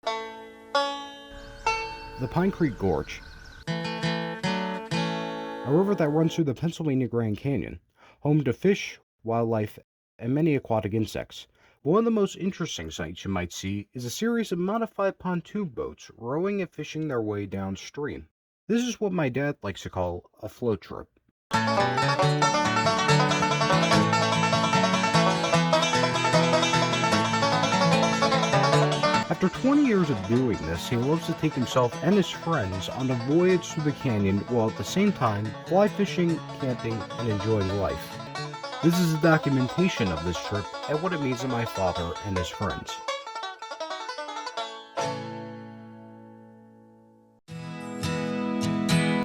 The Pine Creek Gorge, a river that runs through the Pennsylvania Grand Canyon, home to fish, wildlife, and many aquatic insects. One of the most interesting sights you might see is a series of modified pontoon boats rowing and fishing their way downstream. This is what my dad likes to call a float trip. After 20 years of doing this, he loves to take himself and his friends on a voyage through the canyon while at the same time fly fishing, camping, and enjoying life. This is a documentation of this trip and what it means to my father and his friends.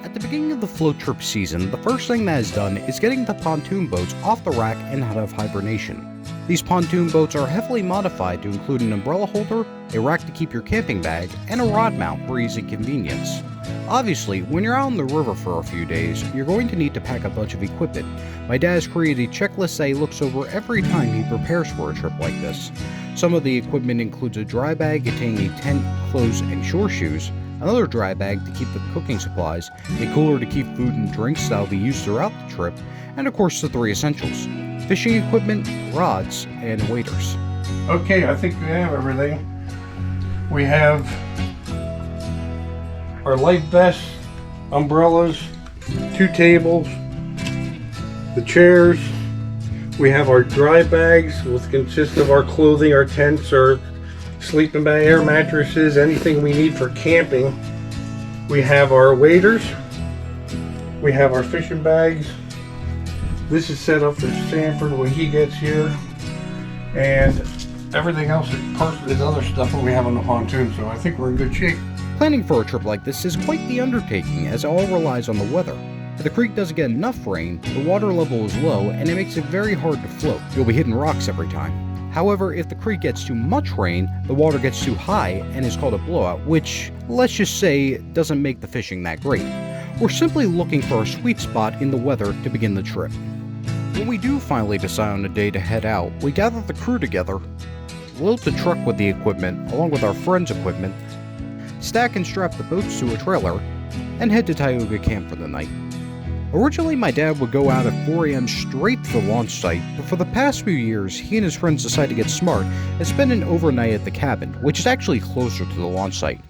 At the beginning of the float trip season, the first thing that is done is getting the pontoon boats off the rack and out of hibernation. These pontoon boats are heavily modified to include an umbrella holder, a rack to keep your camping bag, and a rod mount for easy convenience. Obviously, when you're out on the river for a few days, you're going to need to pack a bunch of equipment. My dad has created a checklist that he looks over every time he prepares for a trip like this. Some of the equipment includes a dry bag containing a tent, clothes, and shore shoes, another dry bag to keep the cooking supplies, a cooler to keep food and drinks that will be used throughout the trip, and of course the three essentials: fishing equipment, rods, and waders. Okay, I think we have everything. We have our life vests, umbrellas, 2 tables, the chairs. We have our dry bags, which consist of our clothing, our tents, our sleeping bag, air mattresses, anything we need for camping. We have our waders. We have our fishing bags. This is set up for Sanford when he gets here, and everything else is other stuff that we have on the pontoon, so I think we're in good shape. Planning for a trip like this is quite the undertaking, as it all relies on the weather. If the creek doesn't get enough rain, the water level is low and it makes it very hard to float. You'll be hitting rocks every time. However, if the creek gets too much rain, the water gets too high and is called a blowout, which, let's just say, doesn't make the fishing that great. We're simply looking for a sweet spot in the weather to begin the trip. When we do finally decide on a day to head out, we gather the crew together, load the truck with the equipment along with our friends' equipment, stack and strap the boats to a trailer, and head to Tioga Camp for the night. Originally, my dad would go out at 4 a.m. straight to the launch site, but for the past few years, he and his friends decided to get smart and spend an overnight at the cabin, which is actually closer to the launch site.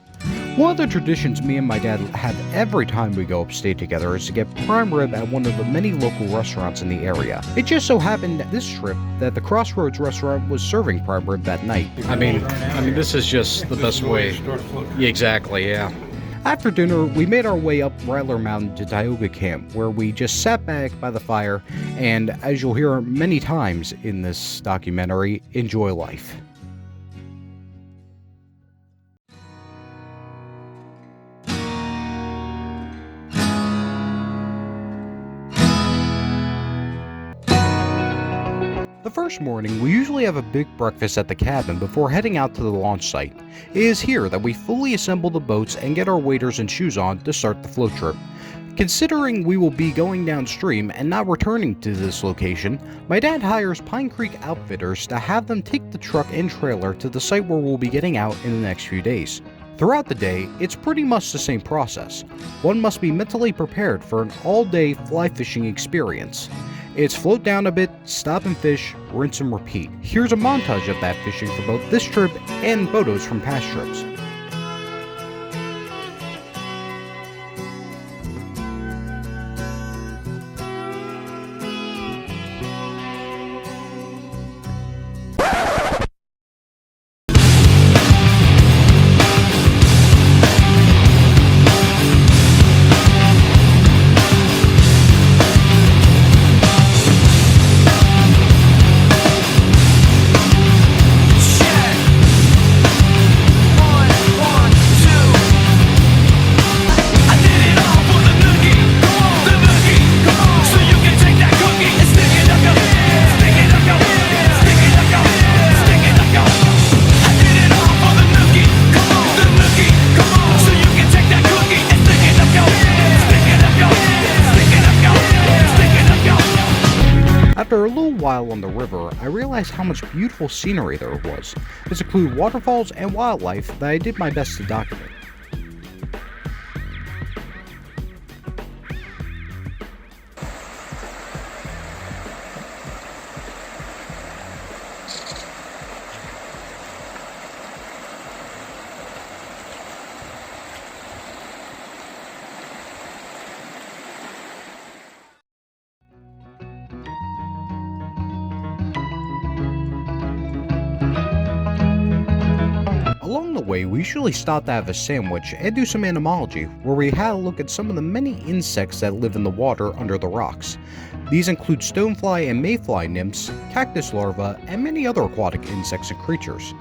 One of the traditions me and my dad have every time we go upstate together is to get prime rib at one of the many local restaurants in the area. It just so happened this trip that the Crossroads restaurant was serving prime rib that night. I mean, this is just the best way. Yeah, exactly, yeah. After dinner, we made our way up Rattler Mountain to Tioga Camp, where we just sat back by the fire and, as you'll hear many times in this documentary, enjoy life. The first morning, we usually have a big breakfast at the cabin before heading out to the launch site. It is here that we fully assemble the boats and get our waders and shoes on to start the float trip. Considering we will be going downstream and not returning to this location, my dad hires Pine Creek Outfitters to have them take the truck and trailer to the site where we'll be getting out in the next few days. Throughout the day, it's pretty much the same process. One must be mentally prepared for an all-day fly fishing experience. It's float down a bit, stop and fish, rinse and repeat. Here's a montage of that fishing for both this trip and photos from past trips. while on the river, I realized how much beautiful scenery there was. This included waterfalls and wildlife that I did my best to document. Along the way, we usually stopped to have a sandwich and do some entomology, where we had a look at some of the many insects that live in the water under the rocks. These include stonefly and mayfly nymphs, cactus larvae, and many other aquatic insects and creatures.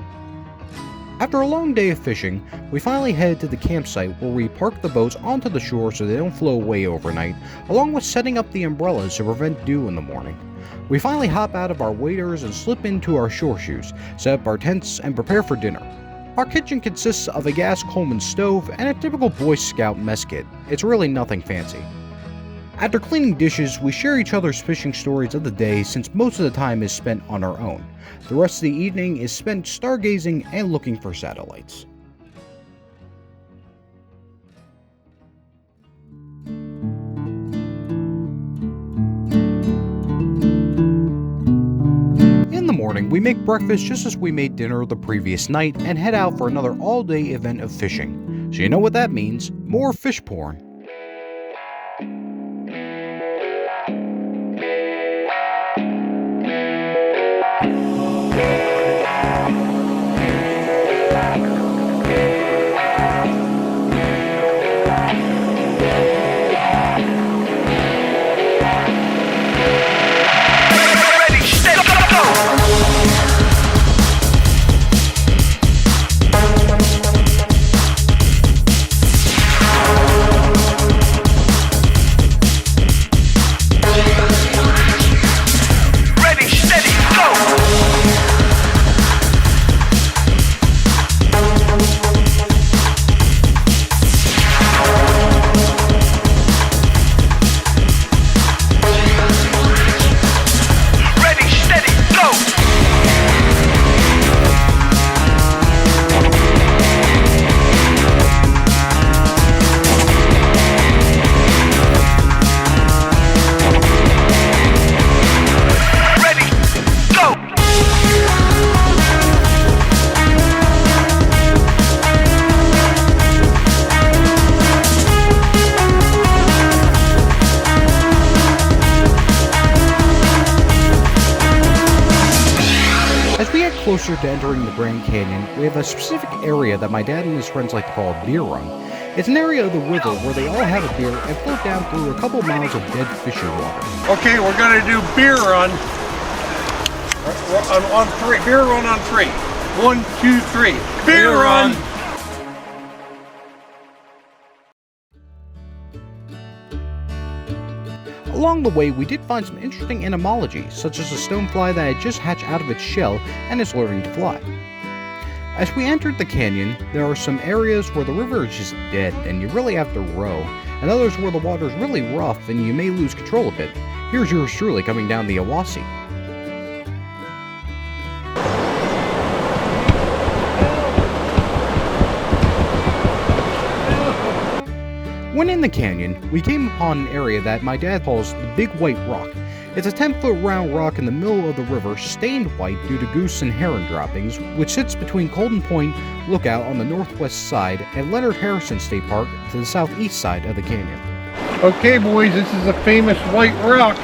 After a long day of fishing, we finally headed to the campsite where we parked the boats onto the shore so they don't flow away overnight, along with setting up the umbrellas to prevent dew in the morning. We finally hop out of our waders and slip into our shore shoes, set up our tents, and prepare for dinner. Our kitchen consists of a gas Coleman stove and a typical Boy Scout mess kit. It's really nothing fancy. After cleaning dishes, we share each other's fishing stories of the day since most of the time is spent on our own. The rest of the evening is spent stargazing and looking for satellites. In the morning, we make breakfast just as we made dinner the previous night and head out for another all-day event of fishing. So you know what that means, more fish porn. Closer to entering the Grand Canyon, we have a specific area that my dad and his friends like to call a beer run. It's an area of the river where they all have a beer and float down through a couple miles of dead fisher water. Okay, we're gonna do beer run. On three. Beer run on three. 1, 2, 3. Beer run. Along the way, we did find some interesting entomology, such as a stonefly that had just hatched out of its shell and is learning to fly. As we entered the canyon, there are some areas where the river is just dead and you really have to row, and others where the water is really rough and you may lose control a bit. Here's yours truly coming down the Awasi. When in the canyon, we came upon an area that my dad calls the Big White Rock. It's a 10-foot round rock in the middle of the river, stained white due to goose and heron droppings, which sits between Colton Point Lookout on the northwest side and Leonard Harrison State Park to the southeast side of the canyon. Okay boys, this is a famous white rock.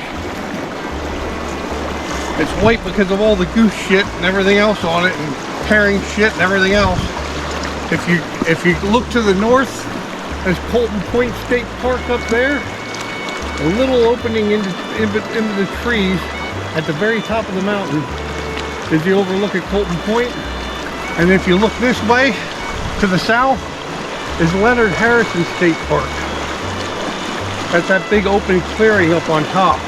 It's white because of all the goose shit and everything else on it, and herring shit and everything else. If you look to the north, there's Colton Point State Park up there. A little opening into the trees at the very top of the mountain is the overlook at Colton Point. And if you look this way to the south is Leonard Harrison State Park. That's that big open clearing up on top.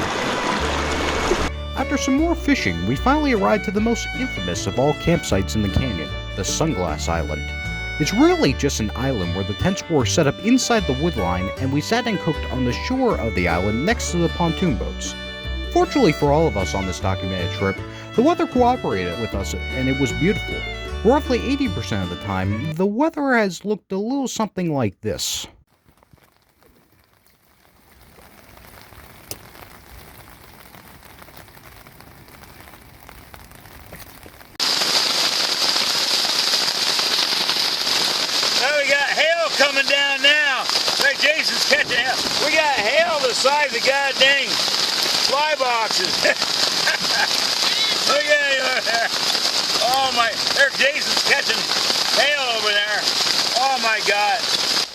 After some more fishing, we finally arrived to the most infamous of all campsites in the canyon, the Sunglass Island. It's really just an island where the tents were set up inside the wood line and we sat and cooked on the shore of the island next to the pontoon boats. Fortunately for all of us on this documented trip, the weather cooperated with us and it was beautiful. Roughly 80% of the time, the weather has looked a little something like this. Oh, we got hail coming down now. Hey, Jason's catching hail. We got hail the size of goddamn fly boxes. Look at you over there. Oh my, there Jason's catching hail over there. Oh my God.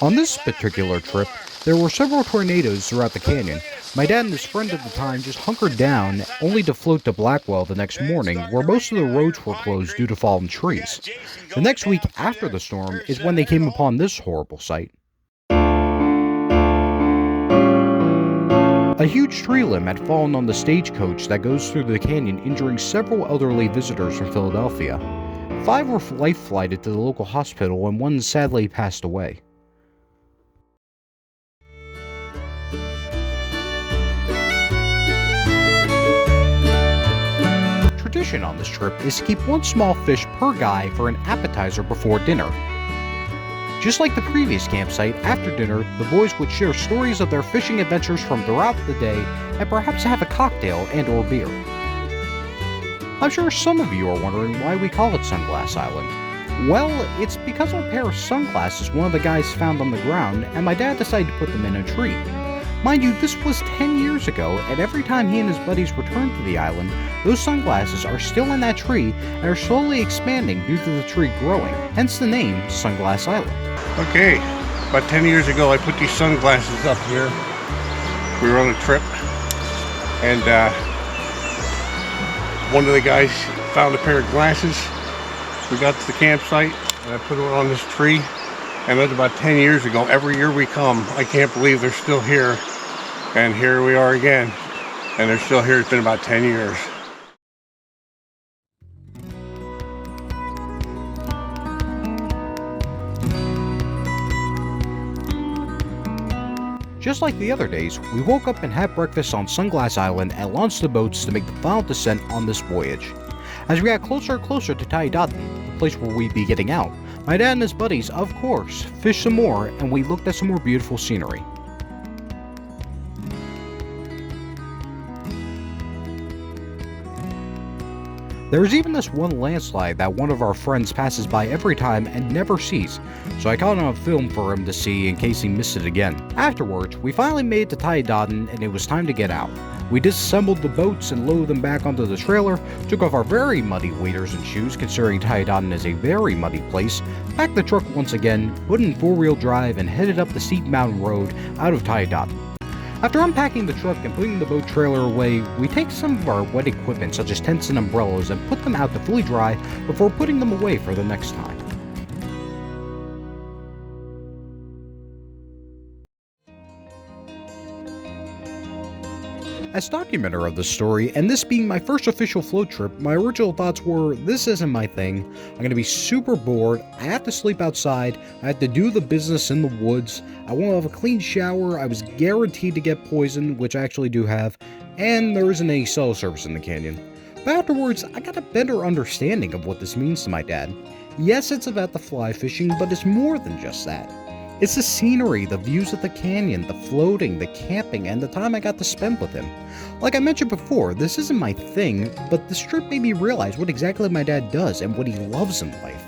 On this particular trip, there were several tornadoes throughout the canyon. My dad and his friend at the time just hunkered down, only to float to Blackwell the next morning, where most of the roads were closed due to fallen trees. The next week after the storm is when they came upon this horrible sight. A huge tree limb had fallen on the stagecoach that goes through the canyon, injuring several elderly visitors from Philadelphia. 5 were life-flighted to the local hospital and 1 sadly passed away. Tradition on this trip is to keep 1 small fish per guy for an appetizer before dinner. Just like the previous campsite, after dinner, the boys would share stories of their fishing adventures from throughout the day and perhaps have a cocktail and or beer. I'm sure some of you are wondering why we call it Sunglass Island. Well, it's because of a pair of sunglasses one of the guys found on the ground and my dad decided to put them in a tree. Mind you, this was 10 years ago, and every time he and his buddies return to the island, those sunglasses are still in that tree and are slowly expanding due to the tree growing, hence the name Sunglass Island. Okay, about 10 years ago I put these sunglasses up here. We were on a trip and one of the guys found a pair of glasses. We got to the campsite and I put it on this tree, and that was about 10 years ago. Every year we come, I can't believe they're still here, and here we are again, and they're still here. It's been about 10 years. Just like the other days, we woke up and had breakfast on Sunglass Island and launched the boats to make the final descent on this voyage. As we got closer and closer to Tayadaten, the place where we'd be getting out, my dad and his buddies, of course, fished some more and we looked at some more beautiful scenery. There is even this one landslide that one of our friends passes by every time and never sees, so I caught it on film for him to see in case he missed it again. Afterwards, we finally made it to Tayadaten and it was time to get out. We disassembled the boats and loaded them back onto the trailer, took off our very muddy waders and shoes considering Tayadaten is a very muddy place, packed the truck once again, put in 4-wheel drive and headed up the steep mountain road out of Tayadaten. After unpacking the truck and putting the boat trailer away, we take some of our wet equipment such as tents and umbrellas and put them out to fully dry before putting them away for the next time. As documenter of the story, and this being my first official float trip, my original thoughts were, this isn't my thing, I'm going to be super bored, I have to sleep outside, I have to do the business in the woods, I won't have a clean shower, I was guaranteed to get poisoned, which I actually do have, and there isn't any cell service in the canyon. But afterwards, I got a better understanding of what this means to my dad. Yes, it's about the fly fishing, but it's more than just that. It's the scenery, the views of the canyon, the floating, the camping, and the time I got to spend with him. Like I mentioned before, this isn't my thing, but this trip made me realize what exactly my dad does and what he loves in life.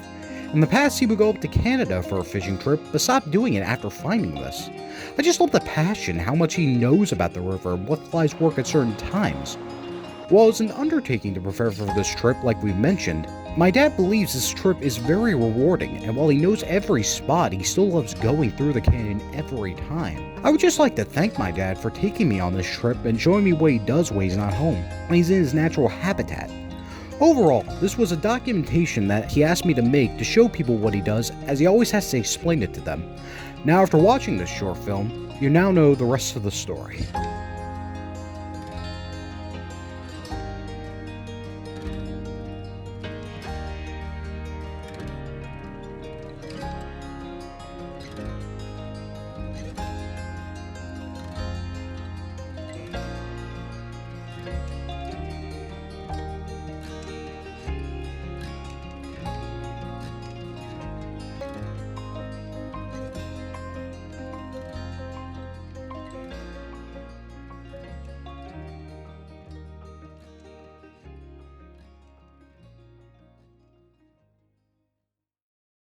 In the past, he would go up to Canada for a fishing trip, but stopped doing it after finding this. I just love the passion, how much he knows about the river, and what flies work at certain times. While it's an undertaking to prepare for this trip like we've mentioned, my dad believes this trip is very rewarding, and while he knows every spot, he still loves going through the canyon every time. I would just like to thank my dad for taking me on this trip and showing me what he does when he's not home, when he's in his natural habitat. Overall, this was a documentation that he asked me to make to show people what he does, as he always has to explain it to them. Now after watching this short film, you now know the rest of the story.